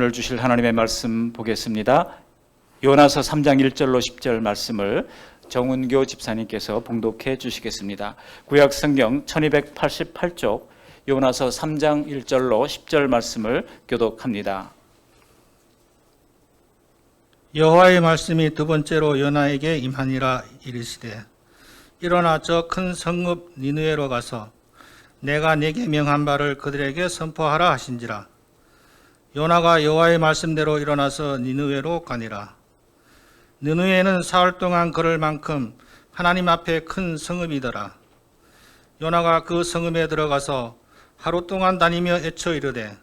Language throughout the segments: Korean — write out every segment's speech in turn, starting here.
오늘 주실 하나님의 말씀 보겠습니다. 요나서 3장 1절로 10절 말씀을 정운교 집사님께서 봉독해 주시겠습니다. 구약 성경 1288쪽 요나서 3장 1절로 10절 말씀을 교독합니다. 여호와의 말씀이 두 번째로 요나에게 임하니라. 이르시되 일어나 저 큰 성읍 니느웨로 가서 내가 네게 명한 바를 그들에게 선포하라 하신지라. 요나가 여호와의 말씀대로 일어나서 니느웨로 가니라. 니느웨는 사흘 동안 걸을 만큼 하나님 앞에 큰 성읍이더라. 요나가 그 성읍에 들어가서 하루 동안 다니며 애쳐 이르되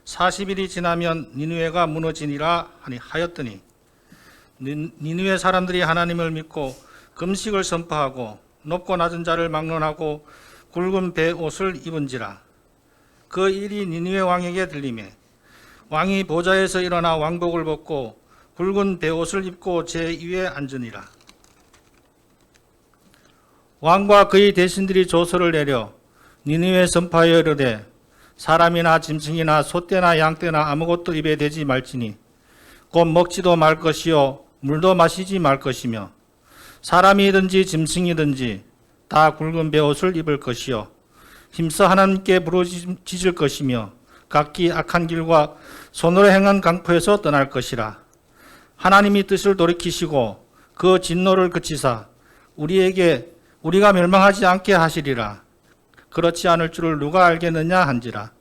40일이 지나면 니느웨가 무너지니라 하였더니 니느웨 사람들이 하나님을 믿고 금식을 선포하고 높고 낮은 자를 막론하고 굵은 배 옷을 입은지라. 그 일이 니느웨 왕에게 들리매 왕이 보좌에서 일어나 왕복을 벗고 굵은 배 옷을 입고 제2에 앉으니라. 왕과 그의 대신들이 조서를 내려 니느웨에 선포하여 이르되 사람이나 짐승이나 소떼나 양떼나 아무것도 입에 대지 말지니 곧 먹지도 말 것이요 물도 마시지 말 것이며 사람이든지 짐승이든지 다 굵은 베옷을 입을 것이요 힘써 하나님께 부르짖을 것이며 각기 악한 길과 손으로 행한 강포에서 떠날 것이라. 하나님이 뜻을 돌이키시고 그 진노를 그치사 우리가 멸망하지 않게 하시리라. 그렇지 않을 줄을 누가 알겠느냐 한지라.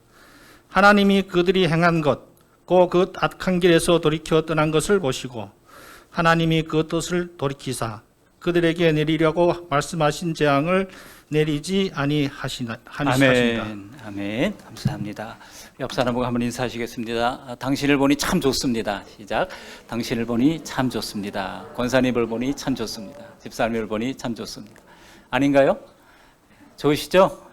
하나님이 그들이 행한 것 곧 그 악한 길에서 돌이켜 떠난 것을 보시고 하나님이 그 뜻을 돌이키사 그들에게 내리려고 말씀하신 재앙을 내리지 아니하시니라. 아멘. 감사합니다. 옆 사람하고 한번 인사하시겠습니다. 당신을 보니 참 좋습니다. 시작. 당신을 보니 참 좋습니다. 권사님을 보니 참 좋습니다. 집사님을 보니 참 좋습니다. 아닌가요? 좋으시죠?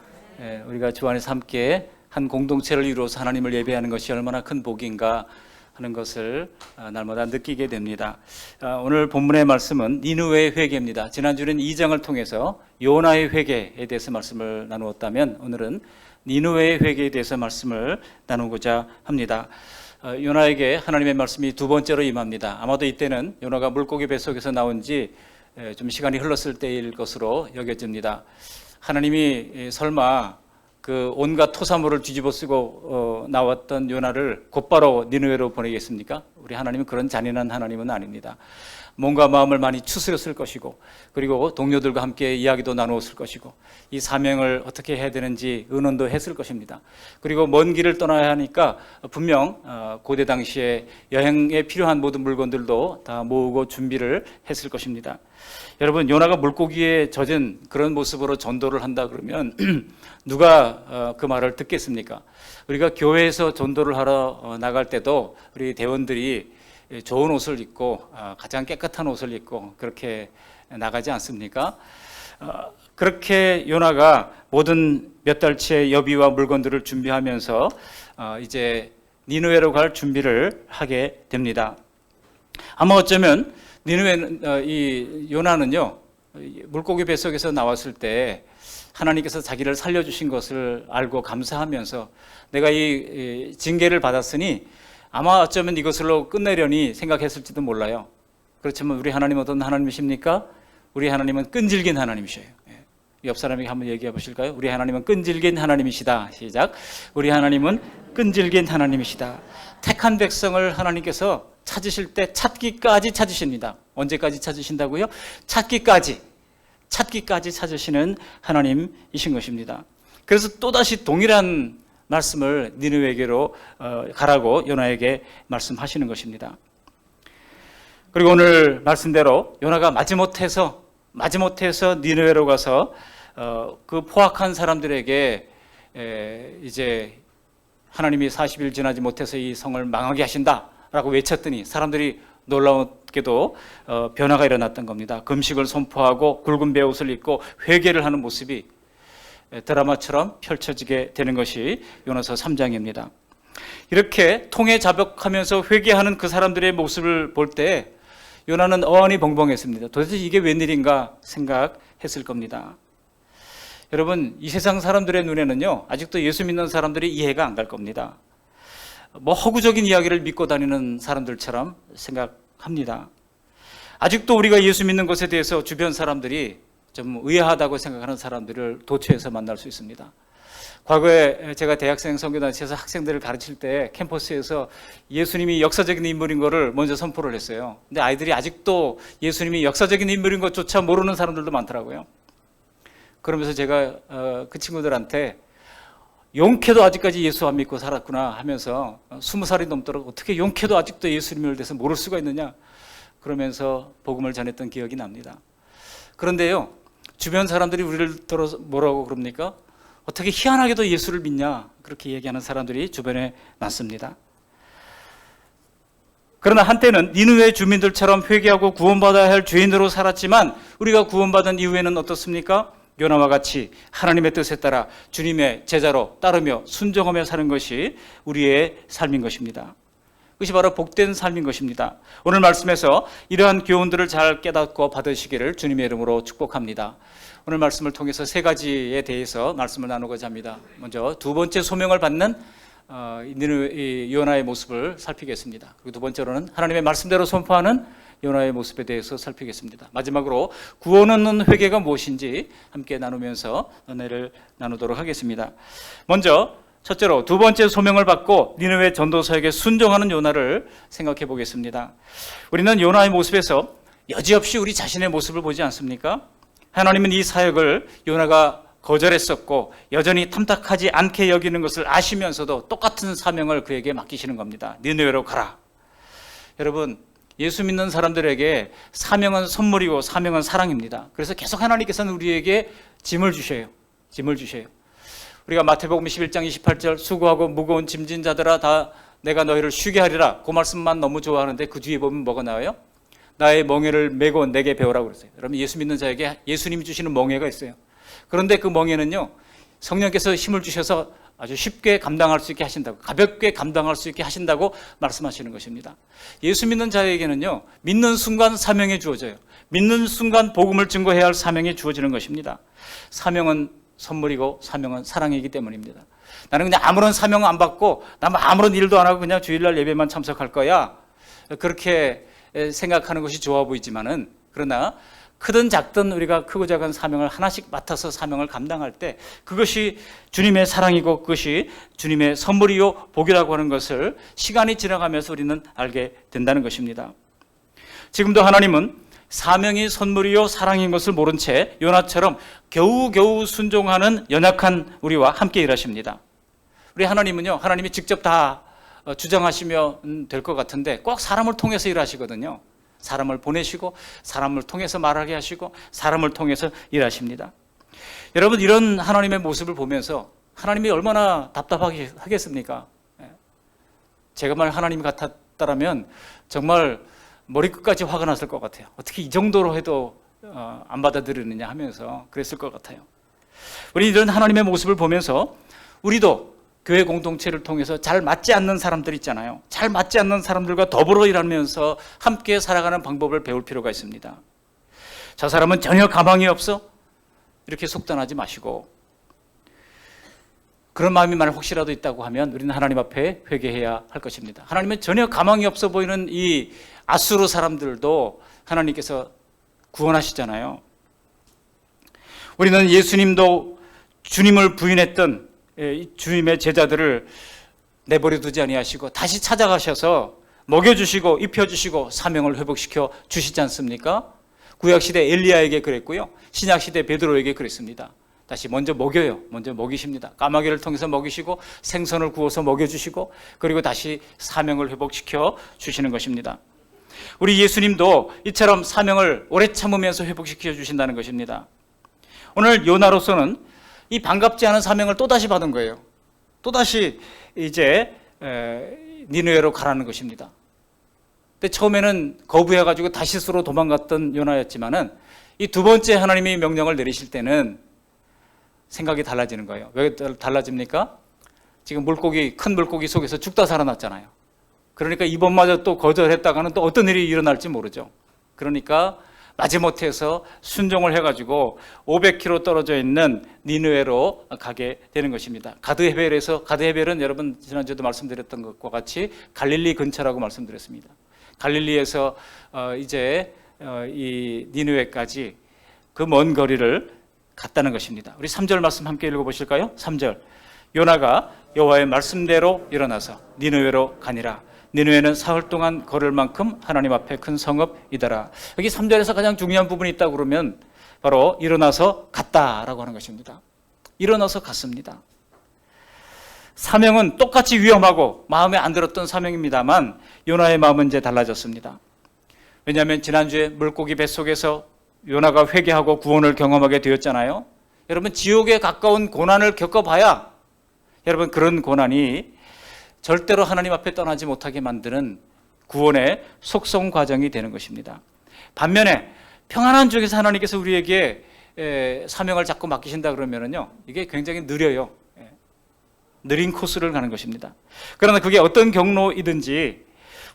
우리가 주 안에서 함께 한 공동체를 이루어서 하나님을 예배하는 것이 얼마나 큰 복인가 하는 것을 날마다 느끼게 됩니다. 오늘 본문의 말씀은 니느웨의 회개입니다. 지난주는 2장을 통해서 요나의 회개에 대해서 말씀을 나누었다면 오늘은 니느웨의 회개에 대해서 말씀을 나누고자 합니다. 요나에게 하나님의 말씀이 두 번째로 임합니다. 아마도 이때는 요나가 물고기 뱃속에서 나온 지 좀 시간이 흘렀을 때일 것으로 여겨집니다. 하나님이 설마 그 온갖 토사물을 뒤집어 쓰고 나왔던 요나를 곧바로 니느웨로 보내겠습니까? 우리 하나님은 그런 잔인한 하나님은 아닙니다. 몸과 마음을 많이 추스렸을 것이고 그리고 동료들과 함께 이야기도 나누었을 것이고 이 사명을 어떻게 해야 되는지 의논도 했을 것입니다. 그리고 먼 길을 떠나야 하니까 분명 고대 당시에 여행에 필요한 모든 물건들도 다 모으고 준비를 했을 것입니다. 여러분, 요나가 물고기에 젖은 그런 모습으로 전도를 한다 그러면 누가 그 말을 듣겠습니까? 우리가 교회에서 전도를 하러 나갈 때도 우리 대원들이 좋은 옷을 입고 가장 깨끗한 옷을 입고 그렇게 나가지 않습니까? 그렇게 요나가 모든 몇 달치의 여비와 물건들을 준비하면서 이제 니느웨로 갈 준비를 하게 됩니다. 아마 어쩌면 니느웨는 이 요나는요 물고기 뱃속에서 나왔을 때 하나님께서 자기를 살려주신 것을 알고 감사하면서 내가 이 징계를 받았으니 아마 어쩌면 이것으로 끝내려니 생각했을지도 몰라요. 그렇지만 우리 하나님은 어떤 하나님이십니까? 우리 하나님은 끈질긴 하나님이셔요. 옆 사람에게 한번 얘기해 보실까요? 우리 하나님은 끈질긴 하나님이시다. 시작. 우리 하나님은 끈질긴 하나님이시다. 택한 백성을 하나님께서 찾으실 때 찾기까지 찾으십니다. 언제까지 찾으신다고요? 찾기까지 찾으시는 하나님이신 것입니다. 그래서 또다시 동일한 말씀을 니느웨에게로 가라고 요나에게 말씀하시는 것입니다. 그리고 오늘 말씀대로 요나가 마지못해서 니느웨로 가서 그 포악한 사람들에게 이제 하나님이 40일 지나지 못해서 이 성을 망하게 하신다라고 외쳤더니 사람들이 놀라웠게도 변화가 일어났던 겁니다. 금식을 선포하고 굵은 베옷을 입고 회개를 하는 모습이 드라마처럼 펼쳐지게 되는 것이 요나서 3장입니다. 이렇게 통해 자복하면서 회개하는 그 사람들의 모습을 볼 때 요나는 어안이 벙벙했습니다. 도대체 이게 웬일인가 생각했을 겁니다. 여러분, 이 세상 사람들의 눈에는요 아직도 예수 믿는 사람들이 이해가 안 갈 겁니다. 뭐 허구적인 이야기를 믿고 다니는 사람들처럼 생각합니다. 아직도 우리가 예수 믿는 것에 대해서 주변 사람들이 좀 의아하다고 생각하는 사람들을 도처에서 만날 수 있습니다. 과거에 제가 대학생 선교단체에서 학생들을 가르칠 때 캠퍼스에서 예수님이 역사적인 인물인 것을 먼저 선포를 했어요. 근데 아이들이 아직도 예수님이 역사적인 인물인 것조차 모르는 사람들도 많더라고요. 그러면서 제가 그 친구들한테 용케도 아직까지 예수 안 믿고 살았구나 하면서 20살이 넘도록 어떻게 용케도 아직도 예수님을 대해서 모를 수가 있느냐 그러면서 복음을 전했던 기억이 납니다. 그런데요, 주변 사람들이 우리를 들어서 뭐라고 그럽니까? 어떻게 희한하게도 예수를 믿냐 그렇게 얘기하는 사람들이 주변에 많습니다. 그러나 한때는 니느웨 주민들처럼 회개하고 구원받아야 할 죄인으로 살았지만 우리가 구원받은 이후에는 어떻습니까? 요나와 같이 하나님의 뜻에 따라 주님의 제자로 따르며 순종하며 사는 것이 우리의 삶인 것입니다. 그것이 바로 복된 삶인 것입니다. 오늘 말씀에서 이러한 교훈들을 잘 깨닫고 받으시기를 주님의 이름으로 축복합니다. 오늘 말씀을 통해서 세 가지에 대해서 말씀을 나누고자 합니다. 먼저 두 번째 소명을 받는 요나의 모습을 살피겠습니다. 그리고 두 번째로는 하나님의 말씀대로 선포하는 요나의 모습에 대해서 살피겠습니다. 마지막으로 구원 얻는 회개가 무엇인지 함께 나누면서 은혜를 나누도록 하겠습니다. 먼저 첫째로 두 번째 소명을 받고 니느웨 전도서에게 순종하는 요나를 생각해 보겠습니다. 우리는 요나의 모습에서 여지없이 우리 자신의 모습을 보지 않습니까? 하나님은 이 사역을 요나가 거절했었고 여전히 탐탁하지 않게 여기는 것을 아시면서도 똑같은 사명을 그에게 맡기시는 겁니다. 니느웨로 가라. 여러분, 예수 믿는 사람들에게 사명은 선물이고 사명은 사랑입니다. 그래서 계속 하나님께서는 우리에게 짐을 주셔요. 짐을 주셔요. 우리가 마태복음 11장 28절 수고하고 무거운 짐진 자들아 다 내가 너희를 쉬게 하리라. 그 말씀만 너무 좋아하는데 그 뒤에 보면 뭐가 나와요? 나의 멍에를 메고 내게 배우라고 그랬어요. 여러분, 예수 믿는 자에게 예수님이 주시는 멍에가 있어요. 그런데 그 멍에는요, 성령께서 힘을 주셔서 아주 쉽게 감당할 수 있게 하신다고, 가볍게 감당할 수 있게 하신다고 말씀하시는 것입니다. 예수 믿는 자에게는요, 믿는 순간 사명이 주어져요. 믿는 순간 복음을 증거해야 할 사명이 주어지는 것입니다. 사명은 선물이고 사명은 사랑이기 때문입니다. 나는 그냥 아무런 사명 안 받고 나 아무런 일도 안 하고 그냥 주일날 예배만 참석할 거야, 그렇게 생각하는 것이 좋아 보이지만은, 그러나 크든 작든 우리가 크고 작은 사명을 하나씩 맡아서 사명을 감당할 때 그것이 주님의 사랑이고 그것이 주님의 선물이요 복이라고 하는 것을 시간이 지나가면서 우리는 알게 된다는 것입니다. 지금도 하나님은 사명이 선물이요 사랑인 것을 모른 채 요나처럼 겨우겨우 순종하는 연약한 우리와 함께 일하십니다. 우리 하나님은요, 하나님이 직접 다 주장하시면 될 것 같은데 꼭 사람을 통해서 일하시거든요. 사람을 보내시고 사람을 통해서 말하게 하시고 사람을 통해서 일하십니다. 여러분, 이런 하나님의 모습을 보면서 하나님이 얼마나 답답하게 하겠습니까? 제가 말 하나님 같았다라면 정말 머리끝까지 화가 났을 것 같아요. 어떻게 이 정도로 해도 안 받아들이느냐 하면서 그랬을 것 같아요. 우리 이런 하나님의 모습을 보면서 우리도 교회 공동체를 통해서 잘 맞지 않는 사람들 있잖아요. 잘 맞지 않는 사람들과 더불어 일하면서 함께 살아가는 방법을 배울 필요가 있습니다. 저 사람은 전혀 가망이 없어? 이렇게 속단하지 마시고, 그런 마음이 만약 혹시라도 있다고 하면 우리는 하나님 앞에 회개해야 할 것입니다. 하나님은 전혀 가망이 없어 보이는 이 아수르 사람들도 하나님께서 구원하시잖아요. 우리는 예수님도 주님을 부인했던 주님의 제자들을 내버려 두지 아니하시고 다시 찾아가셔서 먹여주시고 입혀주시고 사명을 회복시켜 주시지 않습니까? 구약시대 엘리야에게 그랬고요, 신약시대 베드로에게 그랬습니다. 다시 먼저 먹여요. 먼저 먹이십니다. 까마귀를 통해서 먹이시고 생선을 구워서 먹여주시고 그리고 다시 사명을 회복시켜 주시는 것입니다. 우리 예수님도 이처럼 사명을 오래 참으면서 회복시켜 주신다는 것입니다. 오늘 요나로서는 이 반갑지 않은 사명을 또다시 받은 거예요. 또다시 이제 니느웨로 가라는 것입니다. 근데 처음에는 거부해가지고 다시스로 도망갔던 요나였지만은 이 두 번째 하나님이 명령을 내리실 때는 생각이 달라지는 거예요. 왜 달라집니까? 지금 큰 물고기 속에서 죽다 살아났잖아요. 그러니까 이번마저 또 거절했다가는 또 어떤 일이 일어날지 모르죠. 그러니까 마지못해서 순종을 해가지고 500km 떨어져 있는 니느웨로 가게 되는 것입니다. 가드헤벨은 여러분 지난주에도 말씀드렸던 것과 같이 갈릴리 근처라고 말씀드렸습니다. 갈릴리에서 이제 이 니느웨까지 그 먼 거리를 갔다는 것입니다. 우리 3절 말씀 함께 읽어보실까요? 3절. 요나가 여호와의 말씀대로 일어나서 니느웨로 가니라. 니느웨는 사흘 동안 걸을 만큼 하나님 앞에 큰 성읍이더라. 여기 3절에서 가장 중요한 부분이 있다고 그러면 바로 일어나서 갔다라고 하는 것입니다. 일어나서 갔습니다. 사명은 똑같이 위험하고 마음에 안 들었던 사명입니다만 요나의 마음은 이제 달라졌습니다. 왜냐하면 지난주에 물고기 뱃속에서 요나가 회개하고 구원을 경험하게 되었잖아요. 여러분, 지옥에 가까운 고난을 겪어봐야 여러분 그런 고난이 절대로 하나님 앞에 떠나지 못하게 만드는 구원의 속성 과정이 되는 것입니다. 반면에 평안한 쪽에서 하나님께서 우리에게 사명을 자꾸 맡기신다 그러면요, 이게 굉장히 느려요. 느린 코스를 가는 것입니다. 그러나 그게 어떤 경로이든지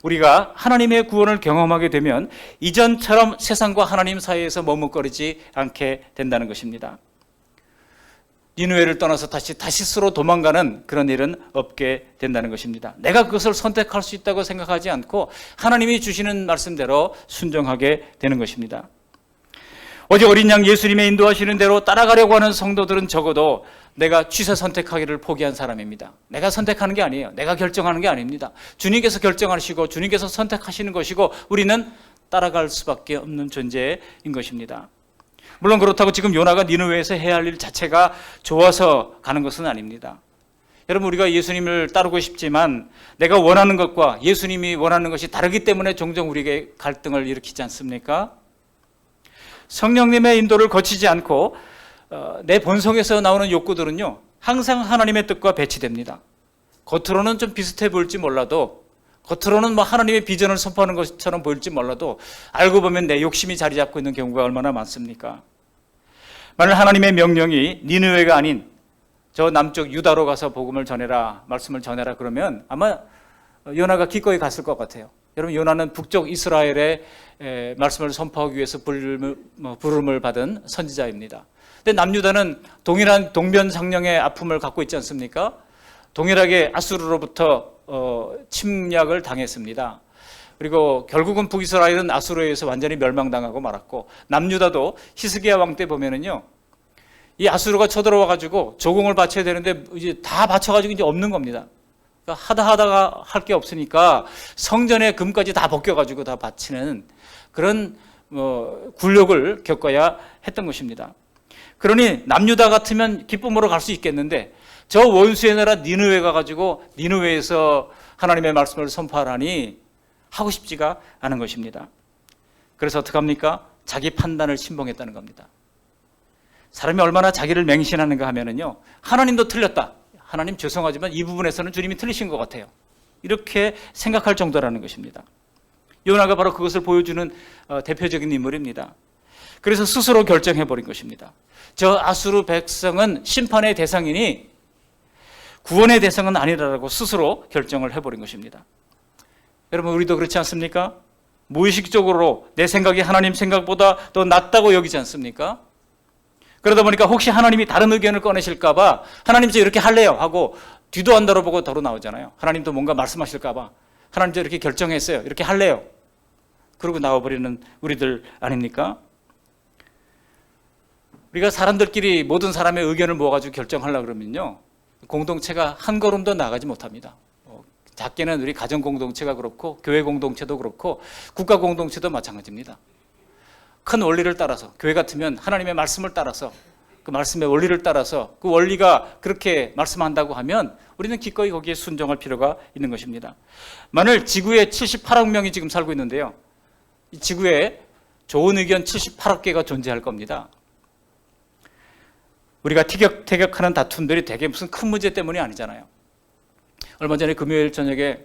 우리가 하나님의 구원을 경험하게 되면 이전처럼 세상과 하나님 사이에서 머뭇거리지 않게 된다는 것입니다. 니느웨를 떠나서 다시스로 도망가는 그런 일은 없게 된다는 것입니다. 내가 그것을 선택할 수 있다고 생각하지 않고 하나님이 주시는 말씀대로 순종하게 되는 것입니다. 어제 어린 양 예수님의 인도하시는 대로 따라가려고 하는 성도들은 적어도 내가 취사 선택하기를 포기한 사람입니다. 내가 선택하는 게 아니에요. 내가 결정하는 게 아닙니다. 주님께서 결정하시고 주님께서 선택하시는 것이고 우리는 따라갈 수밖에 없는 존재인 것입니다. 물론 그렇다고 지금 요나가 니느웨에서 해야 할 일 자체가 좋아서 가는 것은 아닙니다. 여러분, 우리가 예수님을 따르고 싶지만 내가 원하는 것과 예수님이 원하는 것이 다르기 때문에 종종 우리에게 갈등을 일으키지 않습니까? 성령님의 인도를 거치지 않고 내 본성에서 나오는 욕구들은요, 항상 하나님의 뜻과 배치됩니다. 겉으로는 좀 비슷해 보일지 몰라도, 겉으로는 뭐 하나님의 비전을 선포하는 것처럼 보일지 몰라도 알고 보면 내 욕심이 자리 잡고 있는 경우가 얼마나 많습니까? 만일 하나님의 명령이 니느웨가 아닌 저 남쪽 유다로 가서 복음을 전해라, 말씀을 전해라 그러면 아마 요나가 기꺼이 갔을 것 같아요. 여러분, 요나는 북쪽 이스라엘의 말씀을 선포하기 위해서 부름을 받은 선지자입니다. 근데 남유다는 동일한 동변상령의 아픔을 갖고 있지 않습니까? 동일하게 아수르로부터 침략을 당했습니다. 그리고 결국은 북이스라엘은 아수르에 의해서 완전히 멸망당하고 말았고, 남유다도 히스기야 왕 때 보면은요, 이 아수르가 쳐들어와 가지고 조공을 바쳐야 되는데 이제 다 바쳐가지고 이제 없는 겁니다. 그러니까 하다가 할 게 없으니까 성전의 금까지 다 벗겨가지고 다 바치는 그런 굴욕을 겪어야 했던 것입니다. 그러니 남유다 같으면 기쁨으로 갈 수 있겠는데 저 원수의 나라 니느웨 가가지고 니느웨에서 하나님의 말씀을 선포하라니 하고 싶지가 않은 것입니다. 그래서 어떡합니까? 자기 판단을 신봉했다는 겁니다. 사람이 얼마나 자기를 맹신하는가 하면은요, 하나님도 틀렸다. 하나님 죄송하지만 이 부분에서는 주님이 틀리신 것 같아요. 이렇게 생각할 정도라는 것입니다. 요나가 바로 그것을 보여주는 대표적인 인물입니다. 그래서 스스로 결정해버린 것입니다. 저 아수르 백성은 심판의 대상이니 구원의 대상은 아니라고 스스로 결정을 해버린 것입니다. 여러분, 우리도 그렇지 않습니까? 무의식적으로 내 생각이 하나님 생각보다 더 낫다고 여기지 않습니까? 그러다 보니까 혹시 하나님이 다른 의견을 꺼내실까 봐 하나님 저 이렇게 할래요 하고 뒤도 안 돌아보고 바로 나오잖아요. 하나님도 뭔가 말씀하실까 봐 하나님 저 이렇게 결정했어요. 이렇게 할래요. 그러고 나와버리는 우리들 아닙니까? 우리가 사람들끼리 모든 사람의 의견을 모아가지고 결정하려고 그러면요, 공동체가 한 걸음도 나가지 못합니다. 작게는 우리 가정 공동체가 그렇고 교회 공동체도 그렇고 국가 공동체도 마찬가지입니다. 큰 원리를 따라서, 교회 같으면 하나님의 말씀을 따라서, 그 말씀의 원리를 따라서 그 원리가 그렇게 말씀한다고 하면 우리는 기꺼이 거기에 순종할 필요가 있는 것입니다. 만일 지구에 78억 명이 지금 살고 있는데요, 이 지구에 좋은 의견 78억 개가 존재할 겁니다. 우리가 티격태격하는 다툼들이 되게 무슨 큰 문제 때문이 아니잖아요. 얼마 전에 금요일 저녁에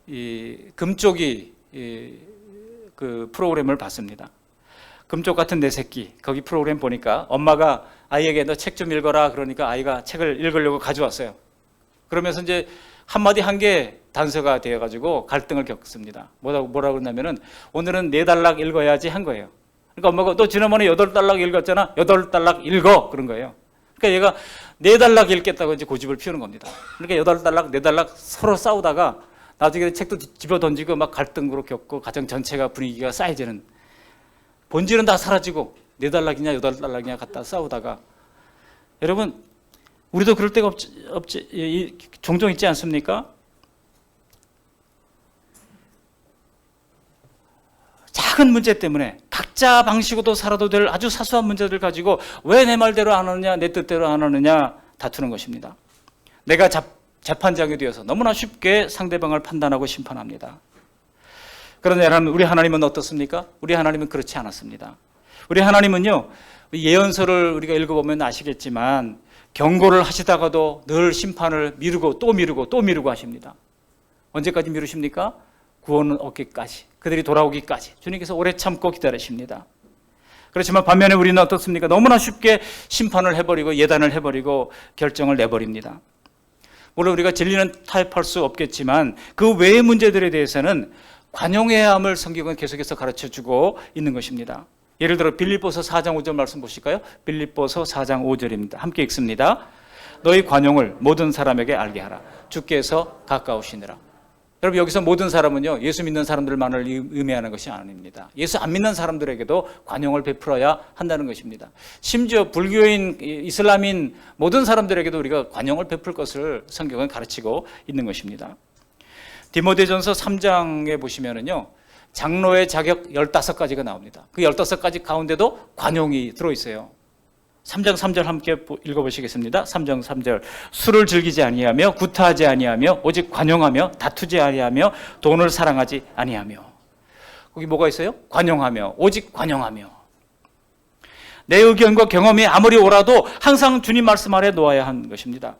이 금쪽이 그 프로그램을 봤습니다. 금쪽 같은 내 새끼, 거기 프로그램 보니까 엄마가 아이에게 너 책 좀 읽어라 그러니까 아이가 책을 읽으려고 가져왔어요. 그러면서 이제 한마디 한 게 단서가 되어가지고 갈등을 겪습니다. 뭐라고 그러냐면은 오늘은 4단락 읽어야지 한 거예요. 그러니까 엄마가 너 지난번에 8달락 읽었잖아. 8달락 읽어. 그런 거예요. 그러니까 얘가 4달락 읽겠다고 이제 고집을 피우는 겁니다. 그러니까 8달락, 4달락 서로 싸우다가 나중에 책도 집어 던지고 막 갈등으로 겪고 가정 전체가 분위기가 쌓여지는, 본질은 다 사라지고 4달락이냐 8달락이냐 갖다 싸우다가, 여러분 우리도 그럴 때가 없지 종종 있지 않습니까? 작은 문제 때문에 각자 방식으로 살아도 될 아주 사소한 문제들 가지고 왜 내 말대로 안 하느냐, 내 뜻대로 안 하느냐 다투는 것입니다. 내가 재판장이 되어서 너무나 쉽게 상대방을 판단하고 심판합니다. 그런데 여러분, 우리 하나님은 어떻습니까? 우리 하나님은 그렇지 않았습니다. 우리 하나님은요, 예언서를 우리가 읽어보면 아시겠지만 경고를 하시다가도 늘 심판을 미루고 또 미루고 또 미루고 하십니다. 언제까지 미루십니까? 구원은 얻기까지, 그들이 돌아오기까지 주님께서 오래 참고 기다리십니다. 그렇지만 반면에 우리는 어떻습니까? 너무나 쉽게 심판을 해버리고 예단을 해버리고 결정을 내버립니다. 물론 우리가 진리는 타협할 수 없겠지만 그 외의 문제들에 대해서는 관용해야 함을 성경은 계속해서 가르쳐주고 있는 것입니다. 예를 들어 빌립보서 4장 5절 말씀 보실까요? 빌립보서 4장 5절입니다. 함께 읽습니다. 너희 관용을 모든 사람에게 알게 하라. 주께서 가까우시니라. 여러분, 여기서 모든 사람은요, 예수 믿는 사람들만을 의미하는 것이 아닙니다. 예수 안 믿는 사람들에게도 관용을 베풀어야 한다는 것입니다. 심지어 불교인, 이슬람인 모든 사람들에게도 우리가 관용을 베풀 것을 성경은 가르치고 있는 것입니다. 디모데전서 3장에 보시면은요, 장로의 자격 15가지가 나옵니다. 그 15가지 가운데도 관용이 들어있어요. 3장 3절 함께 읽어보시겠습니다. 3장 3절. 술을 즐기지 아니하며 구타하지 아니하며 오직 관용하며 다투지 아니하며 돈을 사랑하지 아니하며. 거기 뭐가 있어요? 관용하며, 오직 관용하며. 내 의견과 경험이 아무리 옳아도 항상 주님 말씀 아래 놓아야 하는 것입니다.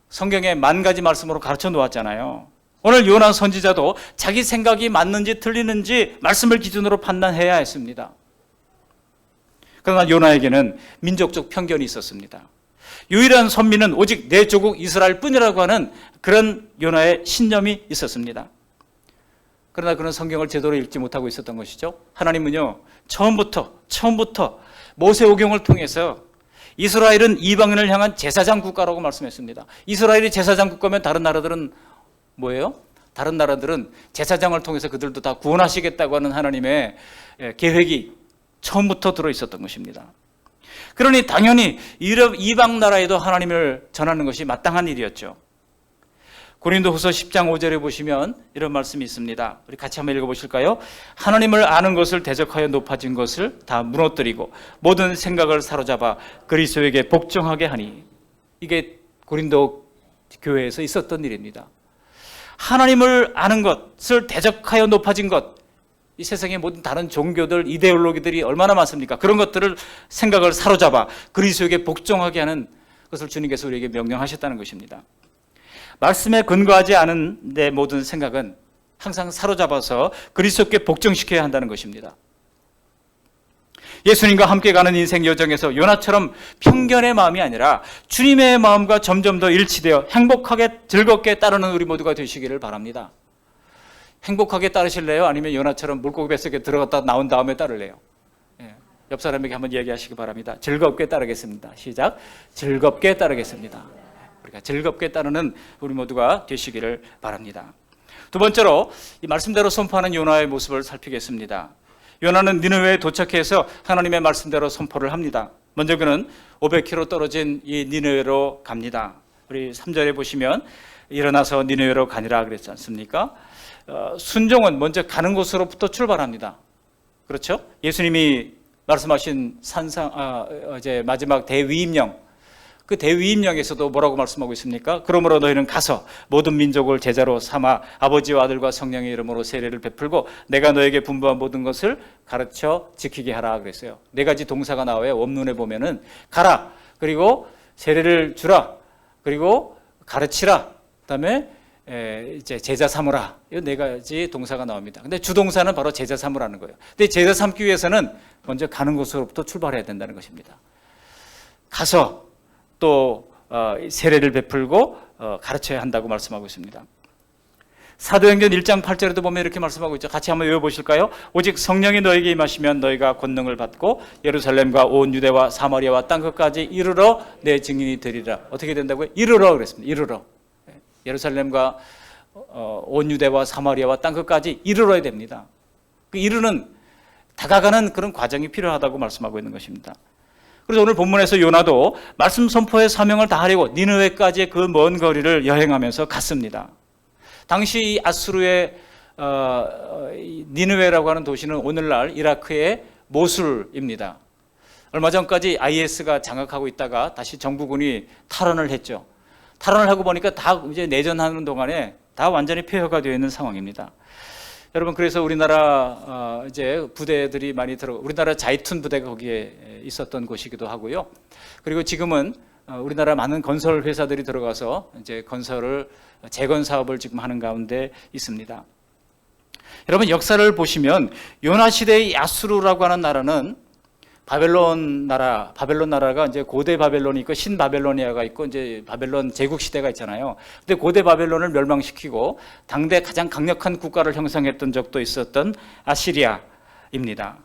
성경에 10,000가지 말씀으로 가르쳐 놓았잖아요. 오늘 요나 선지자도 자기 생각이 맞는지 틀리는지 말씀을 기준으로 판단해야 했습니다. 그러나 요나에게는 민족적 편견이 있었습니다. 유일한 선민은 오직 내 조국 이스라엘 뿐이라고 하는 그런 요나의 신념이 있었습니다. 그러나 그는 성경을 제대로 읽지 못하고 있었던 것이죠. 하나님은요, 처음부터 모세오경을 통해서 이스라엘은 이방인을 향한 제사장 국가라고 말씀했습니다. 이스라엘이 제사장 국가면 다른 나라들은 뭐예요? 다른 나라들은 제사장을 통해서 그들도 다 구원하시겠다고 하는 하나님의 계획이 처음부터 들어있었던 것입니다. 그러니 당연히 이방 나라에도 하나님을 전하는 것이 마땅한 일이었죠. 고린도후서 10장 5절에 보시면 이런 말씀이 있습니다. 우리 같이 한번 읽어보실까요? 하나님을 아는 것을 대적하여 높아진 것을 다 무너뜨리고 모든 생각을 사로잡아 그리스도에게 복종하게 하니. 이게 고린도 교회에서 있었던 일입니다. 하나님을 아는 것을 대적하여 높아진 것, 이 세상의 모든 다른 종교들, 이데올로기들이 얼마나 많습니까? 그런 것들을 생각을 사로잡아 그리스도에게 복종하게 하는 것을 주님께서 우리에게 명령하셨다는 것입니다. 말씀에 근거하지 않은 내 모든 생각은 항상 사로잡아서 그리스도께 복종시켜야 한다는 것입니다. 예수님과 함께 가는 인생 여정에서 요나처럼 편견의 마음이 아니라 주님의 마음과 점점 더 일치되어 행복하게 즐겁게 따르는 우리 모두가 되시기를 바랍니다. 행복하게 따르실래요? 아니면 요나처럼 물고기 뱃속에 들어갔다 나온 다음에 따를래요? 옆 사람에게 한번 얘기하시기 바랍니다. 즐겁게 따르겠습니다. 시작. 즐겁게 따르겠습니다. 우리가 즐겁게 따르는 우리 모두가 되시기를 바랍니다. 두 번째로 이 말씀대로 선포하는 요나의 모습을 살피겠습니다. 요나는 니느웨에 도착해서 하나님의 말씀대로 선포를 합니다. 먼저 그는 500km 떨어진 이 니느웨로 갑니다. 우리 3절에 보시면 일어나서 니느웨로 가니라 그랬지 않습니까? 순종은 먼저 가는 곳으로부터 출발합니다. 그렇죠? 예수님이 말씀하신 이제 마지막 대위임령, 그 대위임령에서도 뭐라고 말씀하고 있습니까? 그러므로 너희는 가서 모든 민족을 제자로 삼아 아버지와 아들과 성령의 이름으로 세례를 베풀고 내가 너에게 분부한 모든 것을 가르쳐 지키게 하라 그랬어요. 4가지 동사가 나와요. 원문에 보면은 가라, 그리고 세례를 주라, 그리고 가르치라, 그다음에 이제 제자 삼으라. 이 4가지 동사가 나옵니다. 근데 주동사는 바로 제자 삼으라는 거예요. 근데 제자 삼기 위해서는 먼저 가는 곳으로부터 출발해야 된다는 것입니다. 가서 또 세례를 베풀고 가르쳐야 한다고 말씀하고 있습니다. 사도행전 1장 8절에도 보면 이렇게 말씀하고 있죠. 같이 한번 외워보실까요? 오직 성령이 너에게 임하시면 너희가 권능을 받고 예루살렘과 온 유대와 사마리아와 땅끝까지 이르러 내 증인이 되리라. 어떻게 된다고요? 이르러 그랬습니다. 이르러. 예루살렘과 온 유대와 사마리아와 땅끝까지 이르러야 됩니다. 그 이르는 다가가는 그런 과정이 필요하다고 말씀하고 있는 것입니다. 그래서 오늘 본문에서 요나도 말씀 선포의 사명을 다하려고 니느웨까지의 그 먼 거리를 여행하면서 갔습니다. 당시 아수르의 니느웨라고 하는 도시는 오늘날 이라크의 모술입니다. 얼마 전까지 IS가 장악하고 있다가 다시 정부군이 탈환을 했죠. 탈환을 하고 보니까 다 이제 내전하는 동안에 다 완전히 폐허가 되어 있는 상황입니다. 여러분, 그래서 우리나라 이제 부대들이 많이 우리나라 자이툰 부대가 거기에 있었던 곳이기도 하고요. 그리고 지금은 우리나라 많은 건설 회사들이 들어가서 이제 건설을 재건 사업을 지금 하는 가운데 있습니다. 여러분, 역사를 보시면 요나 시대의 아수르라고 하는 나라는 바벨론 나라가 이제 고대 바벨론이 있고 신 바벨로니아가 있고 이제 바벨론 제국 시대가 있잖아요. 근데 고대 바벨론을 멸망시키고 당대 가장 강력한 국가를 형성했던 적도 있었던 아시리아입니다.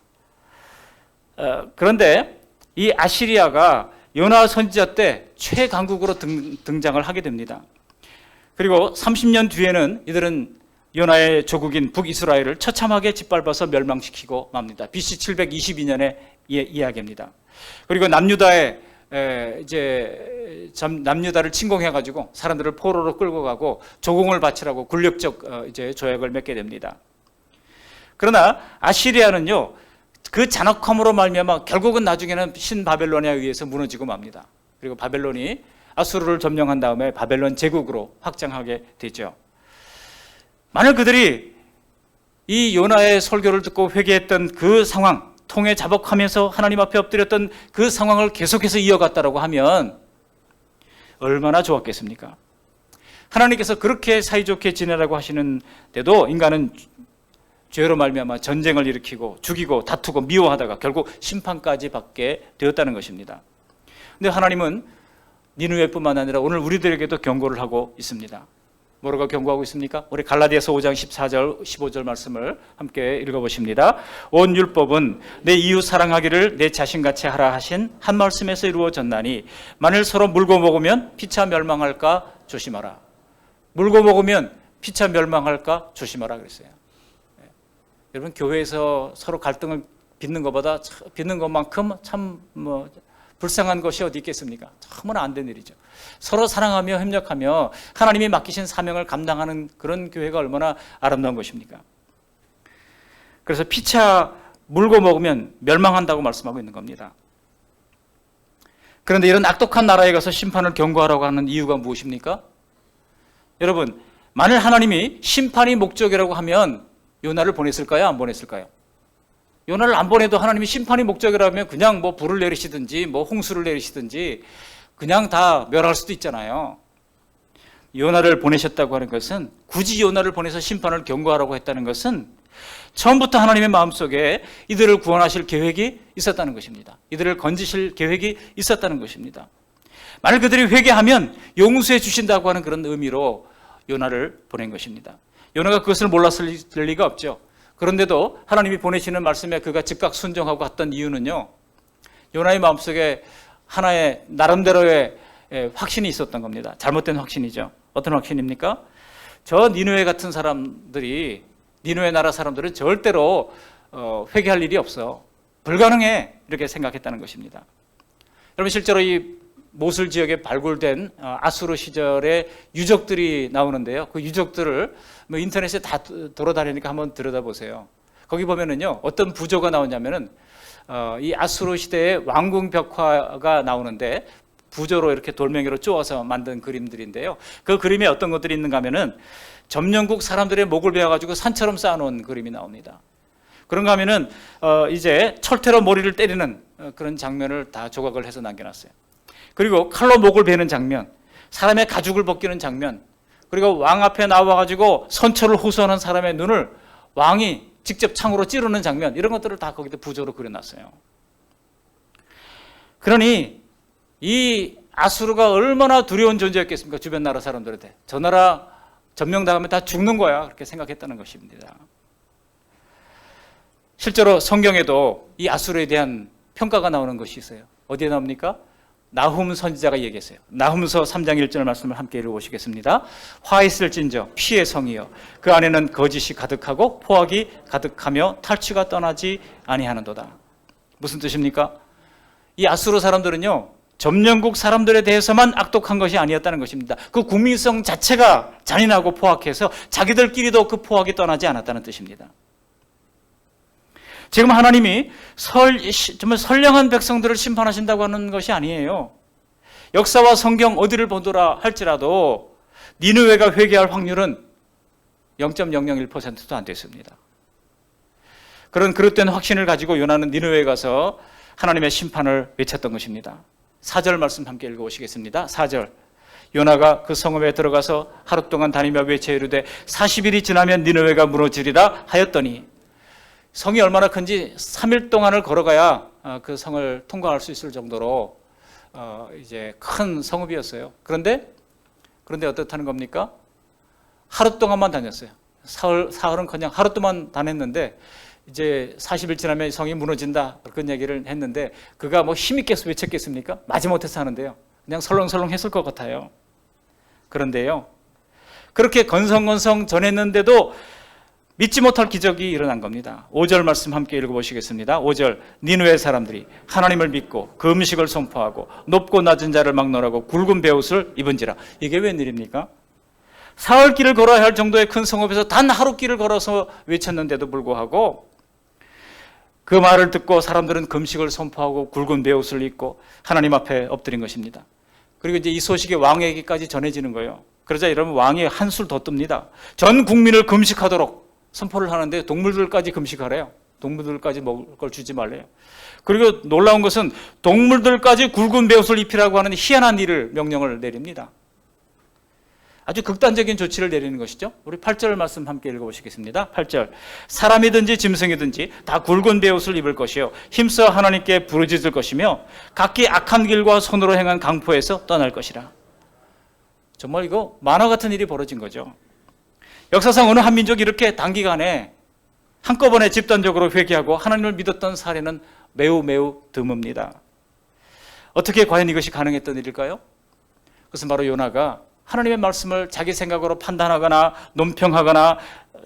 그런데 이 아시리아가 요나 선지자 때 최강국으로 등장을 하게 됩니다. 그리고 30년 뒤에는 이들은 요나의 조국인 북이스라엘을 처참하게 짓밟아서 멸망시키고 맙니다. BC 722년의 이야기입니다. 그리고 남유다를 침공해가지고 사람들을 포로로 끌고 가고 조공을 바치라고 군력적 이제 조약을 맺게 됩니다. 그러나 아시리아는요, 그 잔악함으로 말미암아 결국은 나중에는 신바벨로니아에 의해서 무너지고 맙니다. 그리고 바벨론이 아수르를 점령한 다음에 바벨론 제국으로 확장하게 되죠. 만일 그들이 이 요나의 설교를 듣고 회개했던 그 상황, 통에 자복하면서 하나님 앞에 엎드렸던 그 상황을 계속해서 이어갔다라고 하면 얼마나 좋았겠습니까? 하나님께서 그렇게 사이좋게 지내라고 하시는데도 인간은 죄로 말미암아 전쟁을 일으키고 죽이고 다투고 미워하다가 결국 심판까지 받게 되었다는 것입니다. 근데 하나님은 니느웨뿐만 아니라 오늘 우리들에게도 경고를 하고 있습니다. 뭐라고 경고하고 있습니까? 우리 갈라디아서 5장 14절 15절 말씀을 함께 읽어보십니다. 온 율법은 내 이웃 사랑하기를 내 자신같이 하라 하신 한 말씀에서 이루어졌나니 만일 서로 물고 먹으면 피차 멸망할까 조심하라. 물고 먹으면 피차 멸망할까 조심하라 그랬어요. 여러분, 교회에서 서로 갈등을 빚는 것만큼 참 불쌍한 것이 어디 있겠습니까? 참으로 안 된 일이죠. 서로 사랑하며 협력하며 하나님이 맡기신 사명을 감당하는 그런 교회가 얼마나 아름다운 것입니까? 그래서 피차 물고 먹으면 멸망한다고 말씀하고 있는 겁니다. 그런데 이런 악독한 나라에 가서 심판을 경고하라고 하는 이유가 무엇입니까? 여러분, 만일 하나님이 심판이 목적이라고 하면 요나를 보냈을까요? 안 보냈을까요? 요나를 안 보내도 하나님이 심판이 목적이라면 그냥 뭐 불을 내리시든지 뭐 홍수를 내리시든지 그냥 다 멸할 수도 있잖아요. 요나를 보내셨다고 하는 것은, 굳이 요나를 보내서 심판을 경고하라고 했다는 것은 처음부터 하나님의 마음속에 이들을 구원하실 계획이 있었다는 것입니다. 이들을 건지실 계획이 있었다는 것입니다. 만일 그들이 회개하면 용서해 주신다고 하는 그런 의미로 요나를 보낸 것입니다. 요나가 그것을 몰랐을 리가 없죠. 그런데도 하나님이 보내시는 말씀에 그가 즉각 순종하고 갔던 이유는요, 요나의 마음속에 하나의 나름대로의 확신이 있었던 겁니다. 잘못된 확신이죠. 어떤 확신입니까? 저 니느웨 같은 사람들이, 니느웨 나라 사람들은 절대로 회개할 일이 없어, 불가능해, 이렇게 생각했다는 것입니다. 여러분, 실제로 이 모술 지역에 발굴된 아수르 시절의 유적들이 나오는데요. 그 유적들을 뭐 인터넷에 다 돌아다니니까 한번 들여다보세요. 거기 보면은요, 어떤 부조가 나오냐면은 이 아수르 시대의 왕궁 벽화가 나오는데 부조로 이렇게 돌멩이로 쪼아서 만든 그림들인데요. 그 그림에 어떤 것들이 있는가 하면은 점령국 사람들의 목을 베어가지고 산처럼 쌓아놓은 그림이 나옵니다. 그런가 하면은 이제 철퇴로 머리를 때리는 그런 장면을 다 조각을 해서 남겨놨어요. 그리고 칼로 목을 베는 장면, 사람의 가죽을 벗기는 장면, 그리고 왕 앞에 나와가지고 선처를 호소하는 사람의 눈을 왕이 직접 창으로 찌르는 장면, 이런 것들을 다 거기다 부조로 그려놨어요. 그러니 이 아수르가 얼마나 두려운 존재였겠습니까? 주변 나라 사람들한테. 저 나라 점령당하면 다 죽는 거야. 그렇게 생각했다는 것입니다. 실제로 성경에도 이 아수르에 대한 평가가 나오는 것이 있어요. 어디에 나옵니까? 나훔 선지자가 얘기했어요. 나훔서 3장 1절 말씀을 함께 읽어보시겠습니다. 화 있을진저 피의 성이여 그 안에는 거짓이 가득하고 포악이 가득하며 탈취가 떠나지 아니하는도다. 무슨 뜻입니까? 이 아수르 사람들은요, 점령국 사람들에 대해서만 악독한 것이 아니었다는 것입니다. 그 국민성 자체가 잔인하고 포악해서 자기들끼리도 그 포악이 떠나지 않았다는 뜻입니다. 지금 하나님이 정말 선량한 백성들을 심판하신다고 하는 것이 아니에요. 역사와 성경 어디를 보더라 할지라도 니느웨가 회개할 확률은 0.001%도 안 됐습니다. 그런 그릇된 확신을 가지고 요나는 니느웨에 가서 하나님의 심판을 외쳤던 것입니다. 4절 말씀 함께 읽어보시겠습니다. 4절 요나가 그 성읍에 들어가서 하루 동안 다니며 외쳐 이르되 40일이 지나면 니느웨가 무너지리라 하였더니 성이 얼마나 큰지 3일 동안을 걸어가야 그 성을 통과할 수 있을 정도로 이제 큰 성읍이었어요. 그런데 어떻다는 겁니까? 하루 동안만 다녔어요. 사흘은커녕 하루 동안 다녔는데 이제 40일 지나면 성이 무너진다 그런 얘기를 했는데 그가 뭐 힘있게 외쳤겠습니까? 마지못해서 하는데요. 그냥 설렁설렁 했을 것 같아요. 그런데요, 그렇게 건성건성 전했는데도 믿지 못할 기적이 일어난 겁니다. 5절 말씀 함께 읽어보시겠습니다. 5절 니느웨 사람들이 하나님을 믿고 그 음식을 선포하고 높고 낮은 자를 막론하고 굵은 베옷을 입은지라. 이게 웬일입니까? 사흘 길을 걸어야 할 정도의 큰 성읍에서 단 하루 길을 걸어서 외쳤는데도 불구하고 그 말을 듣고 사람들은 금식을 선포하고 굵은 베옷을 입고 하나님 앞에 엎드린 것입니다. 그리고 이제 이 소식이 왕에게까지 전해지는 거예요. 그러자 여러분 왕이 한술 더 뜹니다. 전 국민을 금식하도록 선포를 하는데 동물들까지 금식하래요. 동물들까지 먹을 걸 주지 말래요. 그리고 놀라운 것은 동물들까지 굵은 베옷을 입히라고 하는 희한한 일을 명령을 내립니다. 아주 극단적인 조치를 내리는 것이죠. 우리 8절 말씀 함께 읽어보시겠습니다. 8절 사람이든지 짐승이든지 다 굵은 베옷을 입을 것이요 힘써 하나님께 부르짖을 것이며 각기 악한 길과 손으로 행한 강포에서 떠날 것이라. 정말 이거 만화 같은 일이 벌어진 거죠. 역사상 어느 한 민족이 이렇게 단기간에 한꺼번에 집단적으로 회개하고 하나님을 믿었던 사례는 매우 드뭅니다. 어떻게 과연 이것이 가능했던 일일까요? 그것은 바로 요나가 하나님의 말씀을 자기 생각으로 판단하거나 논평하거나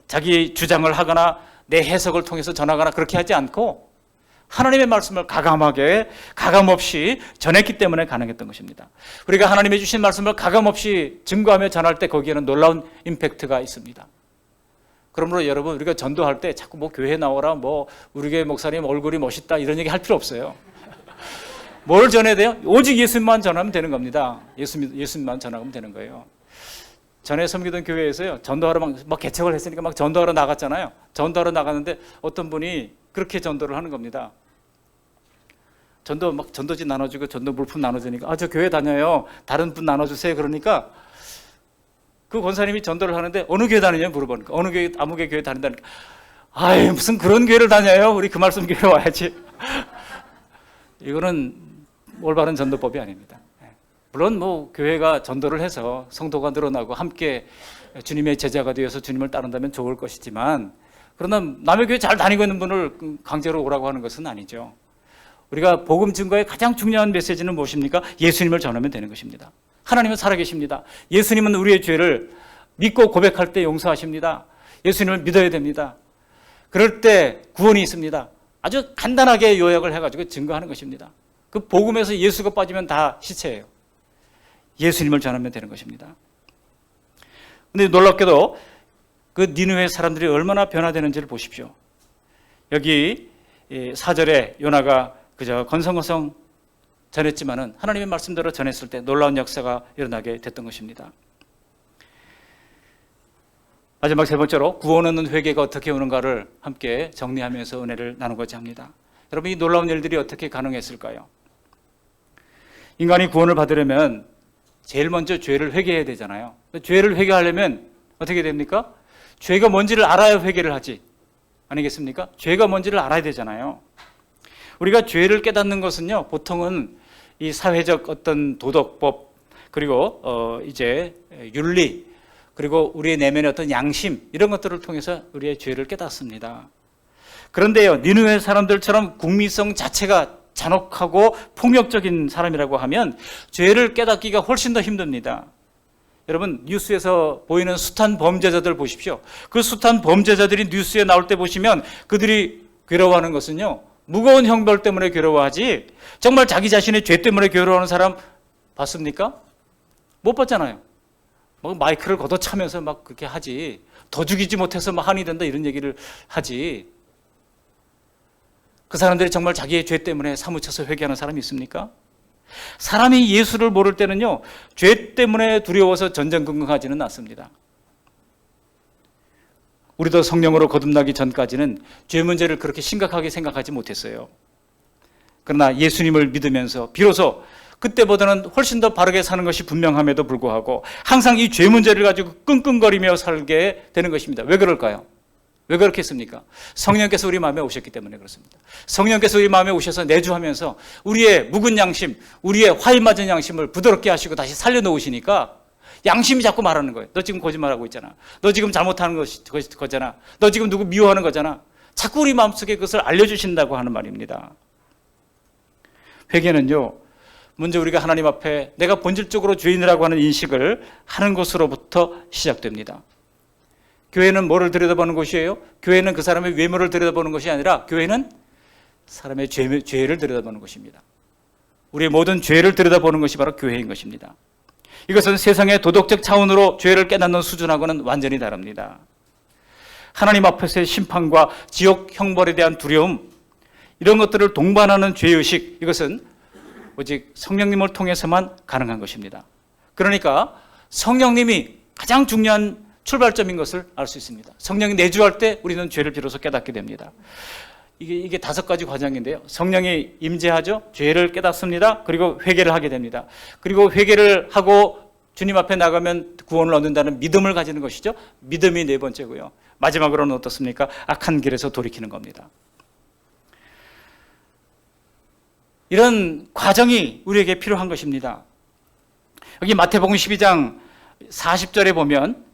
자기 주장을 하거나 내 해석을 통해서 전하거나 그렇게 하지 않고 하나님의 말씀을 가감없이 전했기 때문에 가능했던 것입니다. 우리가 하나님의 주신 말씀을 가감없이 증거하며 전할 때 거기에는 놀라운 임팩트가 있습니다. 그러므로 여러분 우리가 전도할 때 자꾸 뭐 교회 나오라 뭐 우리 교회 목사님 얼굴이 멋있다 이런 얘기 할 필요 없어요. 뭘 전해야 돼요? 오직 예수님만 전하면 되는 겁니다. 예수님만 전하면 되는 거예요. 전에 섬기던 교회에서요 전도하러 막 개척을 했으니까 막 전도하러 나갔잖아요. 전도하러 나갔는데 어떤 분이 그렇게 전도를 하는 겁니다. 전도지 나눠주고 전도 물품 나눠주니까 저 교회 다녀요. 다른 분 나눠주세요. 그러니까 그 권사님이 전도를 하는데 어느 교회 다니냐 물어보니까 어느 교회 아무 교회 다닌다니까 무슨 그런 교회를 다녀요. 우리 그 말씀 교회 와야지. 이거는 올바른 전도법이 아닙니다. 물론 뭐 교회가 전도를 해서 성도가 늘어나고 함께 주님의 제자가 되어서 주님을 따른다면 좋을 것이지만 그러나 남의 교회 잘 다니고 있는 분을 강제로 오라고 하는 것은 아니죠. 우리가 복음 증거의 가장 중요한 메시지는 무엇입니까? 예수님을 전하면 되는 것입니다. 하나님은 살아계십니다. 예수님은 우리의 죄를 믿고 고백할 때 용서하십니다. 예수님을 믿어야 됩니다. 그럴 때 구원이 있습니다. 아주 간단하게 요약을 해가지고 증거하는 것입니다. 그 복음에서 예수가 빠지면 다 시체예요. 예수님을 전하면 되는 것입니다. 그런데 놀랍게도 그 니느웨 사람들이 얼마나 변화되는지를 보십시오. 여기 4절에 요나가 그저 건성건성 전했지만은 하나님의 말씀대로 전했을 때 놀라운 역사가 일어나게 됐던 것입니다. 마지막 세 번째로 구원 얻는 회개가 어떻게 오는가를 함께 정리하면서 은혜를 나누고자 합니다. 여러분 이 놀라운 일들이 어떻게 가능했을까요? 인간이 구원을 받으려면 제일 먼저 죄를 회개해야 되잖아요. 죄를 회개하려면 어떻게 됩니까? 죄가 뭔지를 알아야 회개를 하지 아니겠습니까? 죄가 뭔지를 알아야 되잖아요. 우리가 죄를 깨닫는 것은요 보통은 이 사회적 어떤 도덕법 그리고 이제 윤리 그리고 우리의 내면의 어떤 양심 이런 것들을 통해서 우리의 죄를 깨닫습니다. 그런데요, 니느웨 사람들처럼 국민성 자체가 잔혹하고 폭력적인 사람이라고 하면 죄를 깨닫기가 훨씬 더 힘듭니다. 여러분, 뉴스에서 보이는 숱한 범죄자들 보십시오. 그 숱한 범죄자들이 뉴스에 나올 때 보시면 그들이 괴로워하는 것은요, 무거운 형벌 때문에 괴로워하지 정말 자기 자신의 죄 때문에 괴로워하는 사람 봤습니까? 못 봤잖아요. 막 마이크를 걷어차면서 막 그렇게 하지, 더 죽이지 못해서 막 한이 된다 이런 얘기를 하지. 그 사람들이 정말 자기의 죄 때문에 사무쳐서 회개하는 사람이 있습니까? 사람이 예수를 모를 때는요, 죄 때문에 두려워서 전전긍긍하지는 않습니다. 우리도 성령으로 거듭나기 전까지는 죄 문제를 그렇게 심각하게 생각하지 못했어요. 그러나 예수님을 믿으면서 비로소 그때보다는 훨씬 더 바르게 사는 것이 분명함에도 불구하고 항상 이 죄 문제를 가지고 끙끙거리며 살게 되는 것입니다. 왜 그럴까요? 왜 그렇게 했습니까? 성령께서 우리 마음에 오셨기 때문에 그렇습니다. 성령께서 우리 마음에 오셔서 내주하면서 우리의 묵은 양심, 우리의 화일 맞은 양심을 부드럽게 하시고 다시 살려놓으시니까 양심이 자꾸 말하는 거예요. 너 지금 거짓말하고 있잖아. 너 지금 잘못하는 거잖아. 너 지금 누구 미워하는 거잖아. 자꾸 우리 마음속에 그것을 알려주신다고 하는 말입니다. 회개는요, 먼저 우리가 하나님 앞에 내가 본질적으로 죄인이라고 하는 인식을 하는 것으로부터 시작됩니다. 교회는 뭐를 들여다보는 곳이에요? 교회는 그 사람의 외모를 들여다보는 것이 아니라 교회는 사람의 죄를 들여다보는 것입니다. 우리의 모든 죄를 들여다보는 것이 바로 교회인 것입니다. 이것은 세상의 도덕적 차원으로 죄를 깨닫는 수준하고는 완전히 다릅니다. 하나님 앞에서의 심판과 지옥 형벌에 대한 두려움, 이런 것들을 동반하는 죄의식, 이것은 오직 성령님을 통해서만 가능한 것입니다. 그러니까 성령님이 가장 중요한 출발점인 것을 알 수 있습니다. 성령이 내주할 때 우리는 죄를 비로소 깨닫게 됩니다. 이게 5가지 과정인데요. 성령이 임재하죠. 죄를 깨닫습니다. 그리고 회개를 하게 됩니다. 그리고 회개를 하고 주님 앞에 나가면 구원을 얻는다는 믿음을 가지는 것이죠. 믿음이 4번째고요. 마지막으로는 어떻습니까? 악한 길에서 돌이키는 겁니다. 이런 과정이 우리에게 필요한 것입니다. 여기 마태복음 12장 40절에 보면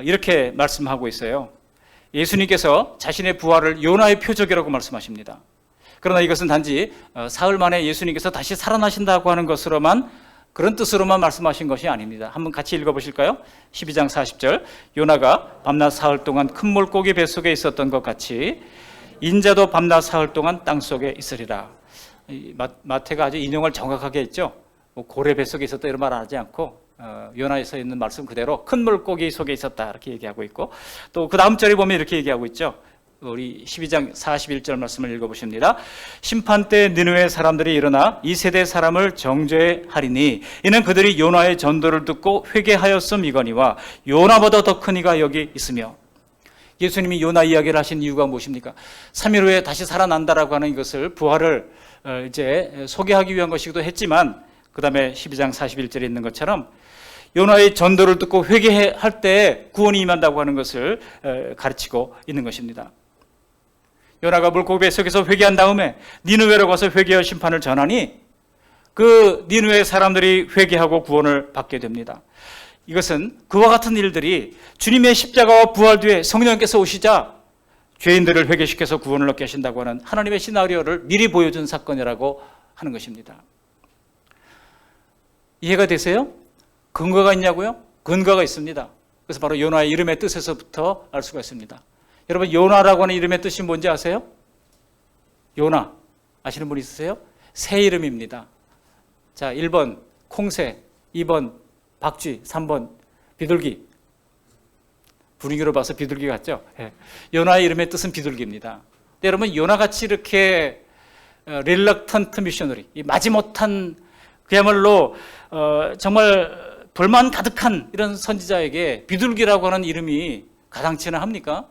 이렇게 말씀하고 있어요. 예수님께서 자신의 부활을 요나의 표적이라고 말씀하십니다. 그러나 이것은 단지 사흘 만에 예수님께서 다시 살아나신다고 하는 것으로만, 그런 뜻으로만 말씀하신 것이 아닙니다. 한번 같이 읽어보실까요? 12장 40절. 요나가 밤낮 사흘 동안 큰 물고기 뱃속에 있었던 것 같이 인자도 밤낮 사흘 동안 땅속에 있으리라. 마태가 아주 인용을 정확하게 했죠. 고래 뱃속에 있었다 이런 말 하지 않고 요나에서 있는 말씀 그대로 큰 물고기 속에 있었다 이렇게 얘기하고 있고, 또 그 다음 절에 보면 이렇게 얘기하고 있죠. 우리 12장 41절 말씀을 읽어보십니다. 심판 때 니느웨 사람들이 일어나 이 세대 사람을 정죄하리니 이는 그들이 요나의 전도를 듣고 회개하였음이거니와 요나보다 더 큰 이가 여기 있으며. 예수님이 요나 이야기를 하신 이유가 무엇입니까? 3일 후에 다시 살아난다라고 하는 이것을, 부활을 이제 소개하기 위한 것이기도 했지만, 그 다음에 12장 41절에 있는 것처럼 요나의 전도를 듣고 회개할 때 구원이 임한다고 하는 것을 가르치고 있는 것입니다. 요나가 물고기 뱃속에서 회개한 다음에 니느웨로 가서 회개의 심판을 전하니 그 니느웨 사람들이 회개하고 구원을 받게 됩니다. 이것은 그와 같은 일들이 주님의 십자가와 부활 뒤에 성령께서 오시자 죄인들을 회개시켜서 구원을 얻게 하신다고 하는 하나님의 시나리오를 미리 보여준 사건이라고 하는 것입니다. 이해가 되세요? 근거가 있냐고요? 근거가 있습니다. 그래서 바로 요나의 이름의 뜻에서부터 알 수가 있습니다. 여러분, 요나라고 하는 이름의 뜻이 뭔지 아세요? 요나 아시는 분 있으세요? 새 이름입니다. 자, 1번 콩새, 2번 박쥐, 3번 비둘기. 분위기로 봐서 비둘기 같죠? 네. 요나의 이름의 뜻은 비둘기입니다. 여러분, 요나같이 이렇게 릴럭턴트 미셔너리, 마지못한 그야말로 정말 불만 가득한 이런 선지자에게 비둘기라고 하는 이름이 가당치나 합니까?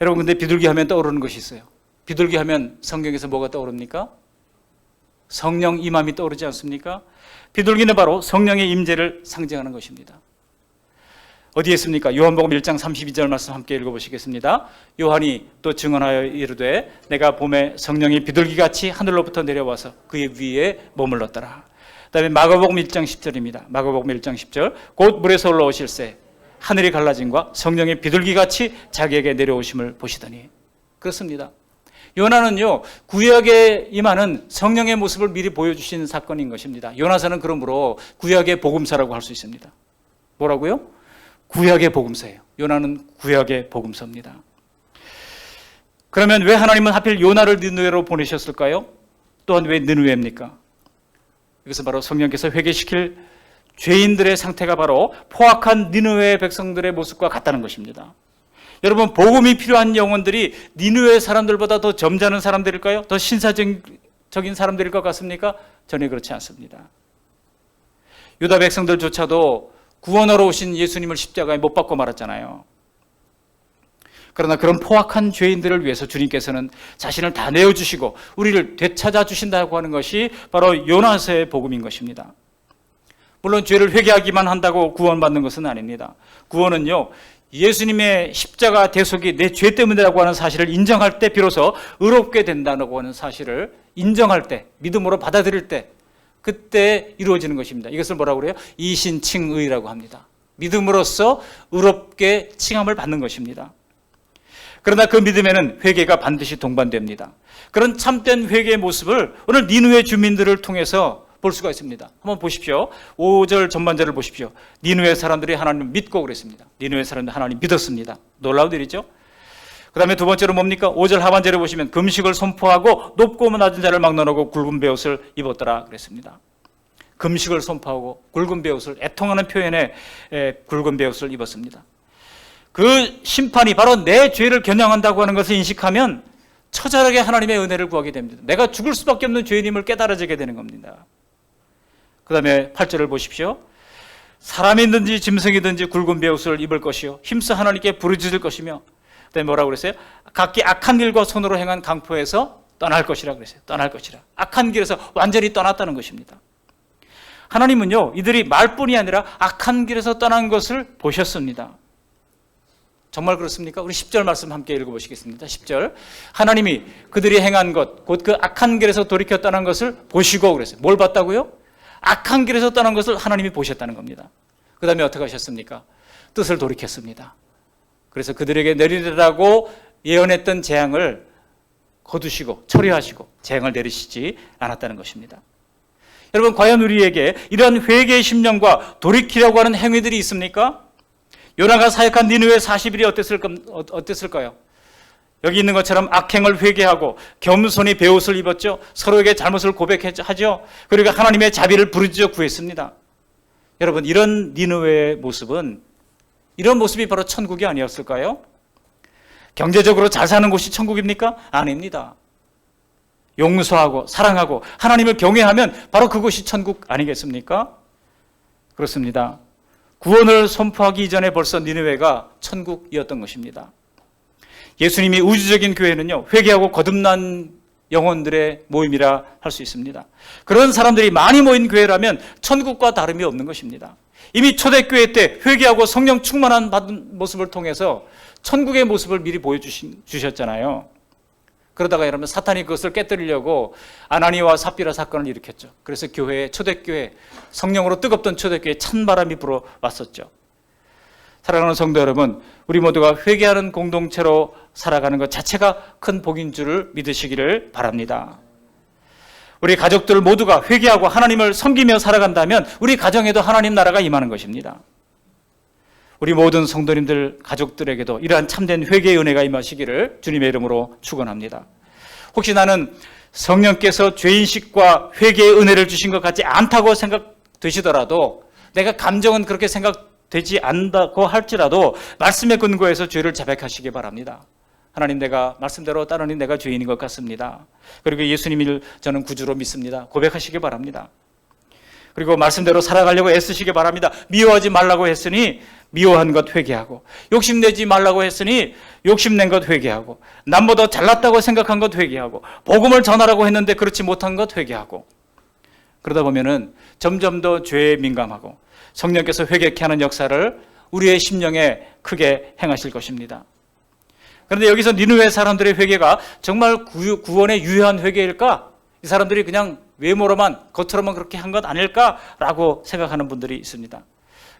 여러분, 근데 비둘기 하면 떠오르는 것이 있어요. 비둘기 하면 성경에서 뭐가 떠오릅니까? 성령 임함이 떠오르지 않습니까? 비둘기는 바로 성령의 임재를 상징하는 것입니다. 어디에 있습니까? 요한복음 1장 32절 말씀 함께 읽어보시겠습니다. 요한이 또 증언하여 이르되 내가 봄에 성령이 비둘기같이 하늘로부터 내려와서 그의 위에 머물렀더라. 그다음에 마가복음 1장 10절입니다. 마가복음 1장 10절. 곧 물에서 올라오실새 하늘이 갈라짐과 성령의 비둘기같이 자기에게 내려오심을 보시더니. 그렇습니다. 요나는요, 구약에 임하는 성령의 모습을 미리 보여주신 사건인 것입니다. 요나서는 그러므로 구약의 복음서라고 할 수 있습니다. 뭐라고요? 구약의 복음서예요. 요나는 구약의 복음서입니다. 그러면 왜 하나님은 하필 요나를 니느웨로 보내셨을까요? 또한 왜 니느웨입니까? 이것은 바로 성령께서 회개시킬 죄인들의 상태가 바로 포악한 니느웨 백성들의 모습과 같다는 것입니다. 여러분, 복음이 필요한 영혼들이 니느웨 사람들보다 더 점잖은 사람들일까요? 더 신사적인 사람들일 것 같습니까? 전혀 그렇지 않습니다. 유다 백성들조차도 구원하러 오신 예수님을 십자가에 못 박고 말았잖아요. 그러나 그런 포악한 죄인들을 위해서 주님께서는 자신을 다 내어주시고 우리를 되찾아 주신다고 하는 것이 바로 요나서의 복음인 것입니다. 물론 죄를 회개하기만 한다고 구원받는 것은 아닙니다. 구원은요, 예수님의 십자가 대속이 내 죄 때문이라고 하는 사실을 인정할 때 비로소 의롭게 된다고 하는 사실을 인정할 때, 믿음으로 받아들일 때, 그때 이루어지는 것입니다. 이것을 뭐라고 그래요? 이신칭의라고 합니다. 믿음으로써 의롭게 칭함을 받는 것입니다. 그러나 그 믿음에는 회개가 반드시 동반됩니다. 그런 참된 회개의 모습을 오늘 니느웨 주민들을 통해서 볼 수가 있습니다. 한번 보십시오. 5절 전반절을 보십시오. 니느웨 사람들이 하나님을 믿고 그랬습니다. 니느웨 사람들이 하나님 믿었습니다. 놀라운 일이죠. 그 다음에 두 번째로 뭡니까? 5절 하반절에 보시면 금식을 선포하고 높고 낮은 자를 막론하고 굵은 베옷을 입었더라 그랬습니다. 금식을 선포하고 굵은 베옷을, 애통하는 표현에 굵은 베옷을 입었습니다. 그 심판이 바로 내 죄를 겨냥한다고 하는 것을 인식하면 처절하게 하나님의 은혜를 구하게 됩니다. 내가 죽을 수밖에 없는 죄인임을 깨달아지게 되는 겁니다. 그 다음에 8절을 보십시오. 사람이든지 짐승이든지 굵은 베옷을 입을 것이요 힘써 하나님께 부르짖을 것이며, 그다음에 뭐라고 그랬어요? 각기 악한 길과 손으로 행한 강포에서 떠날 것이라 그랬어요. 떠날 것이라. 악한 길에서 완전히 떠났다는 것입니다. 하나님은요, 이들이 말뿐이 아니라 악한 길에서 떠난 것을 보셨습니다. 정말 그렇습니까? 우리 10절 말씀 함께 읽어보시겠습니다. 10절. 하나님이 그들이 행한 것, 곧 그 악한 길에서 돌이켜 떠난 것을 보시고 그랬어요. 뭘 봤다고요? 악한 길에서 떠난 것을 하나님이 보셨다는 겁니다. 그 다음에 어떻게 하셨습니까? 뜻을 돌이켰습니다. 그래서 그들에게 내리라고 예언했던 재앙을 거두시고 처리하시고 재앙을 내리시지 않았다는 것입니다. 여러분, 과연 우리에게 이러한 회개의 심령과 돌이키려고 하는 행위들이 있습니까? 요나가 사역한 니느웨 40일이 어땠을까요? 여기 있는 것처럼 악행을 회개하고 겸손히 베옷을 입었죠. 서로에게 잘못을 고백하죠. 그리고 하나님의 자비를 부르짖어 구했습니다. 여러분, 이런 니느웨의 모습은, 이런 모습이 바로 천국이 아니었을까요? 경제적으로 잘 사는 곳이 천국입니까? 아닙니다. 용서하고 사랑하고 하나님을 경외하면 바로 그곳이 천국 아니겠습니까? 그렇습니다. 구원을 선포하기 이전에 벌써 니느웨가 천국이었던 것입니다. 예수님이 우주적인 교회는요, 회개하고 거듭난 영혼들의 모임이라 할 수 있습니다. 그런 사람들이 많이 모인 교회라면 천국과 다름이 없는 것입니다. 이미 초대교회 때 회개하고 성령 충만한 받은 모습을 통해서 천국의 모습을 미리 보여주셨잖아요. 그러다가 여러분, 사탄이 그것을 깨뜨리려고 아나니와 삽비라 사건을 일으켰죠. 그래서 교회에, 초대교회, 성령으로 뜨겁던 초대교회에 찬바람이 불어왔었죠. 사랑하는 성도 여러분, 우리 모두가 회개하는 공동체로 살아가는 것 자체가 큰 복인 줄을 믿으시기를 바랍니다. 우리 가족들 모두가 회개하고 하나님을 섬기며 살아간다면 우리 가정에도 하나님 나라가 임하는 것입니다. 우리 모든 성도님들, 가족들에게도 이러한 참된 회개의 은혜가 임하시기를 주님의 이름으로 축원합니다. 혹시 나는 성령께서 죄인식과 회개의 은혜를 주신 것 같지 않다고 생각되시더라도, 내가 감정은 그렇게 생각되지 않다고 할지라도 말씀에 근거해서 죄를 자백하시기 바랍니다. 하나님, 내가 말씀대로 따르니 내가 죄인인 것 같습니다. 그리고 예수님을 저는 구주로 믿습니다. 고백하시기 바랍니다. 그리고 말씀대로 살아가려고 애쓰시기 바랍니다. 미워하지 말라고 했으니 미워한 것 회개하고, 욕심내지 말라고 했으니 욕심낸 것 회개하고, 남보다 잘났다고 생각한 것 회개하고, 복음을 전하라고 했는데 그렇지 못한 것 회개하고, 그러다 보면은 점점 더 죄에 민감하고 성령께서 회개케 하는 역사를 우리의 심령에 크게 행하실 것입니다. 그런데 여기서 니느웨 사람들의 회개가 정말 구원에 유효한 회개일까? 이 사람들이 그냥 외모로만 겉으로만 그렇게 한 것 아닐까라고 생각하는 분들이 있습니다.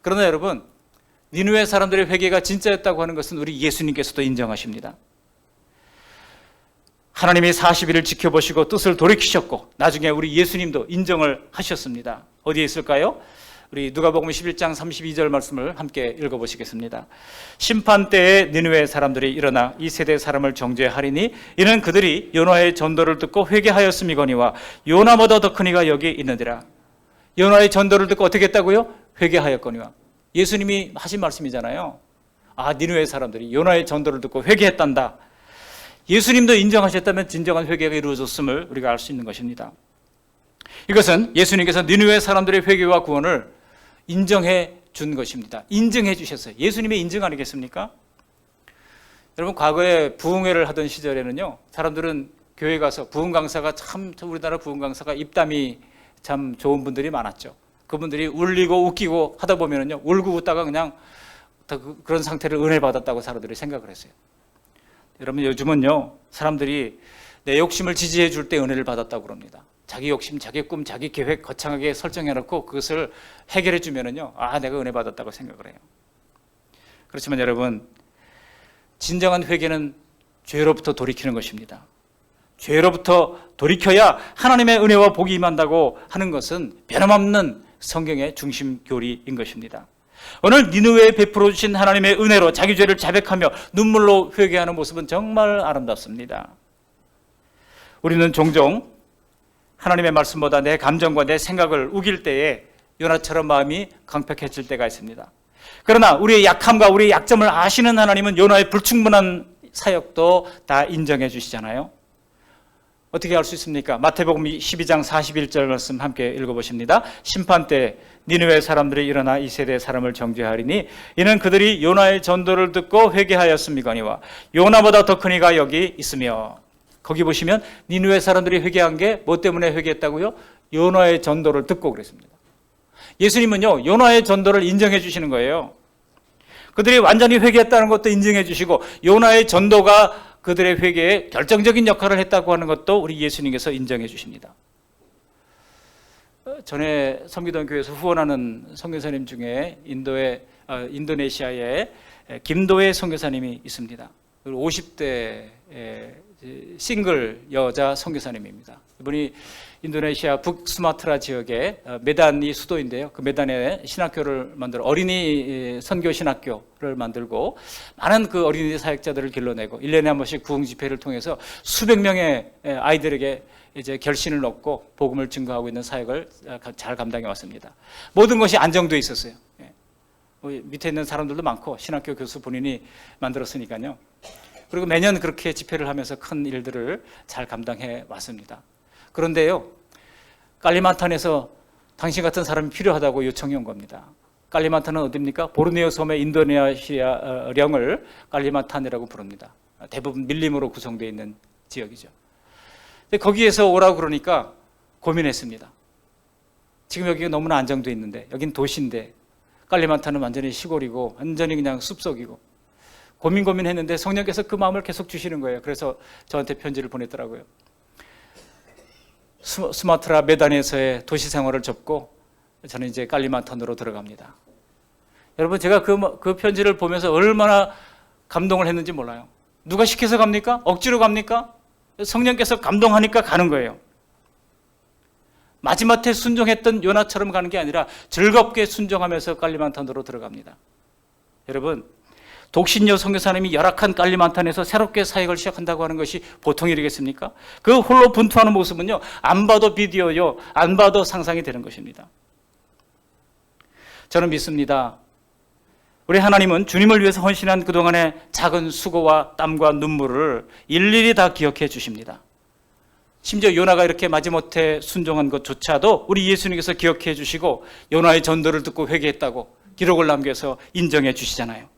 그러나 여러분, 니느웨 사람들의 회개가 진짜였다고 하는 것은 우리 예수님께서도 인정하십니다. 하나님이 40일을 지켜보시고 뜻을 돌이키셨고 나중에 우리 예수님도 인정을 하셨습니다. 어디에 있을까요? 우리 누가복음 11장 32절 말씀을 함께 읽어보시겠습니다. 심판 때에 니느웨 사람들이 일어나 이 세대 사람을 정죄하리니 이는 그들이 요나의 전도를 듣고 회개하였음이거니와 요나보다 더 큰 이가 여기 있느니라. 요나의 전도를 듣고 어떻게 했다고요? 회개하였거니와. 예수님이 하신 말씀이잖아요. 니느웨 사람들이 요나의 전도를 듣고 회개했단다. 예수님도 인정하셨다면 진정한 회개가 이루어졌음을 우리가 알 수 있는 것입니다. 이것은 예수님께서 니느웨 사람들의 회개와 구원을 인정해 준 것입니다. 인증해 주셨어요. 예수님의 인증 아니겠습니까? 여러분, 과거에 부흥회를 하던 시절에는요, 사람들은 교회 가서 부흥 강사가 참 우리나라 부흥 강사가 입담이 참 좋은 분들이 많았죠. 그분들이 울리고 웃기고 하다 보면은요, 울고 웃다가 그냥 그런 상태를 은혜 받았다고 사람들이 생각을 했어요. 여러분, 요즘은요, 사람들이 내 욕심을 지지해 줄 때 은혜를 받았다고 그럽니다. 자기 욕심, 자기 꿈, 자기 계획 거창하게 설정해놓고 그것을 해결해 주면은요, 내가 은혜 받았다고 생각을 해요. 그렇지만 여러분, 진정한 회개는 죄로부터 돌이키는 것입니다. 죄로부터 돌이켜야 하나님의 은혜와 복이 임한다고 하는 것은 변함없는 성경의 중심 교리인 것입니다. 오늘 니느웨에 베풀어 주신 하나님의 은혜로 자기 죄를 자백하며 눈물로 회개하는 모습은 정말 아름답습니다. 우리는 종종 하나님의 말씀보다 내 감정과 내 생각을 우길 때에 요나처럼 마음이 강팍해질 때가 있습니다. 그러나 우리의 약함과 우리의 약점을 아시는 하나님은 요나의 불충분한 사역도 다 인정해 주시잖아요. 어떻게 알 수 있습니까? 마태복음 12장 41절 말씀 함께 읽어보십니다. 심판 때 니느웨 사람들이 일어나 이 세대 사람을 정죄하리니 이는 그들이 요나의 전도를 듣고 회개하였음이거니와 요나보다 더 큰 이가 여기 있으며. 거기 보시면 니느웨 사람들이 회개한 게 뭐 때문에 회개했다고요? 요나의 전도를 듣고 그랬습니다. 예수님은요, 요나의 전도를 인정해 주시는 거예요. 그들이 완전히 회개했다는 것도 인정해 주시고 요나의 전도가 그들의 회개에 결정적인 역할을 했다고 하는 것도 우리 예수님께서 인정해 주십니다. 전에 섬기던 교회에서 후원하는 선교사님 중에 인도네시아의 김도혜 선교사님이 있습니다. 50대 싱글 여자 선교사님입니다. 이분이 인도네시아 북수마트라 지역의 메단이 수도인데요. 그 메단에 신학교를 만들어 어린이 선교 신학교를 만들고 많은 그 어린이 사역자들을 길러내고 1년에 한 번씩 부흥 집회를 통해서 수백 명의 아이들에게 이제 결신을 얻고 복음을 증거하고 있는 사역을 잘 감당해 왔습니다. 모든 것이 안정돼 있었어요. 밑에 있는 사람들도 많고 신학교 교수 본인이 만들었으니까요. 그리고 매년 그렇게 집회를 하면서 큰 일들을 잘 감당해 왔습니다. 그런데요, 깔리만탄에서 당신 같은 사람이 필요하다고 요청이 온 겁니다. 깔리만탄은 어디입니까? 보르네오 섬의 인도네시아령을 깔리만탄이라고 부릅니다. 대부분 밀림으로 구성되어 있는 지역이죠. 근데 거기에서 오라고 그러니까 고민했습니다. 지금 여기가 너무나 안정되어 있는데 여긴 도시인데 깔리만탄은 완전히 시골이고 완전히 그냥 숲속이고 고민했는데 성령께서 그 마음을 계속 주시는 거예요. 그래서 저한테 편지를 보냈더라고요. 수마트라 메단에서의 도시 생활을 접고 저는 이제 깔리만탄으로 들어갑니다. 여러분, 제가 그 편지를 보면서 얼마나 감동을 했는지 몰라요. 누가 시켜서 갑니까? 억지로 갑니까? 성령께서 감동하니까 가는 거예요. 마지막에 순종했던 요나처럼 가는 게 아니라 즐겁게 순종하면서 깔리만탄으로 들어갑니다. 여러분, 독신녀 선교사님이 열악한 깔리만탄에서 새롭게 사역을 시작한다고 하는 것이 보통 일이겠습니까? 그 홀로 분투하는 모습은요, 안 봐도 비디오요, 안 봐도 상상이 되는 것입니다. 저는 믿습니다. 우리 하나님은 주님을 위해서 헌신한 그동안의 작은 수고와 땀과 눈물을 일일이 다 기억해 주십니다. 심지어 요나가 이렇게 마지못해 순종한 것조차도 우리 예수님께서 기억해 주시고 요나의 전도를 듣고 회개했다고 기록을 남겨서 인정해 주시잖아요.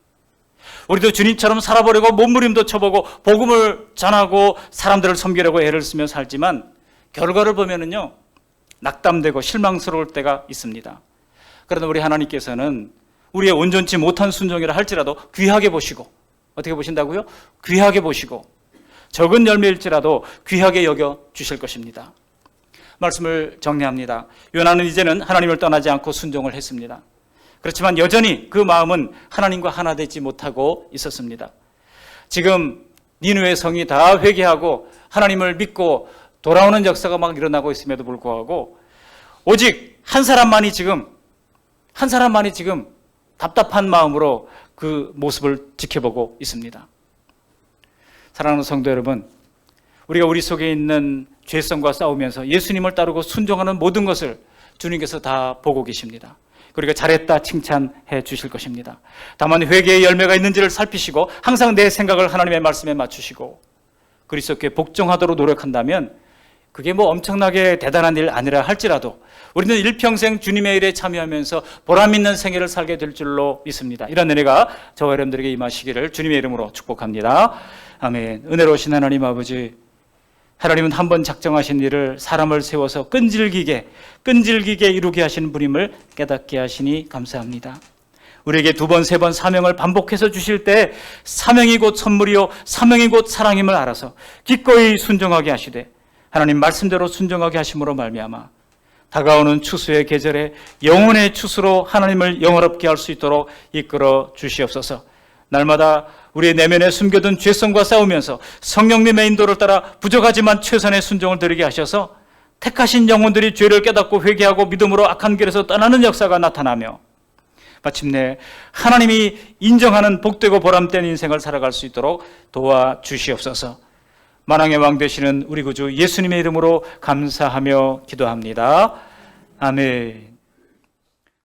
우리도 주님처럼 살아보려고 몸부림도 쳐보고 복음을 전하고 사람들을 섬기려고 애를 쓰며 살지만 결과를 보면은요, 낙담되고 실망스러울 때가 있습니다. 그러나 우리 하나님께서는 우리의 온전치 못한 순종이라 할지라도 귀하게 보시고, 어떻게 보신다고요? 귀하게 보시고 적은 열매일지라도 귀하게 여겨 주실 것입니다. 말씀을 정리합니다. 요나는 이제는 하나님을 떠나지 않고 순종을 했습니다. 그렇지만 여전히 그 마음은 하나님과 하나 되지 못하고 있었습니다. 지금 니느웨 성이 다 회개하고 하나님을 믿고 돌아오는 역사가 막 일어나고 있음에도 불구하고 오직 한 사람만이 지금 답답한 마음으로 그 모습을 지켜보고 있습니다. 사랑하는 성도 여러분, 우리가 우리 속에 있는 죄성과 싸우면서 예수님을 따르고 순종하는 모든 것을 주님께서 다 보고 계십니다. 그리고 잘했다 칭찬해 주실 것입니다. 다만 회개의 열매가 있는지를 살피시고 항상 내 생각을 하나님의 말씀에 맞추시고 그리스도께 복종하도록 노력한다면 그게 뭐 엄청나게 대단한 일 아니라 할지라도 우리는 일평생 주님의 일에 참여하면서 보람 있는 생애를 살게 될 줄로 믿습니다. 이런 은혜가 저와 여러분들에게 임하시기를 주님의 이름으로 축복합니다. 아멘. 은혜로우신 하나님 아버지, 하나님은 한 번 작정하신 일을 사람을 세워서 끈질기게 이루게 하시는 분임을 깨닫게 하시니 감사합니다. 우리에게 두 번, 세 번 사명을 반복해서 주실 때 사명이 곧 선물이요 사명이 곧 사랑임을 알아서 기꺼이 순종하게 하시되 하나님 말씀대로 순종하게 하심으로 말미암아 다가오는 추수의 계절에 영혼의 추수로 하나님을 영화롭게 할 수 있도록 이끌어 주시옵소서. 날마다 우리의 내면에 숨겨둔 죄성과 싸우면서 성령님의 인도를 따라 부족하지만 최선의 순종을 드리게 하셔서 택하신 영혼들이 죄를 깨닫고 회개하고 믿음으로 악한 길에서 떠나는 역사가 나타나며 마침내 하나님이 인정하는 복되고 보람된 인생을 살아갈 수 있도록 도와주시옵소서. 만왕의 왕 되시는 우리 구주 예수님의 이름으로 감사하며 기도합니다. 아멘.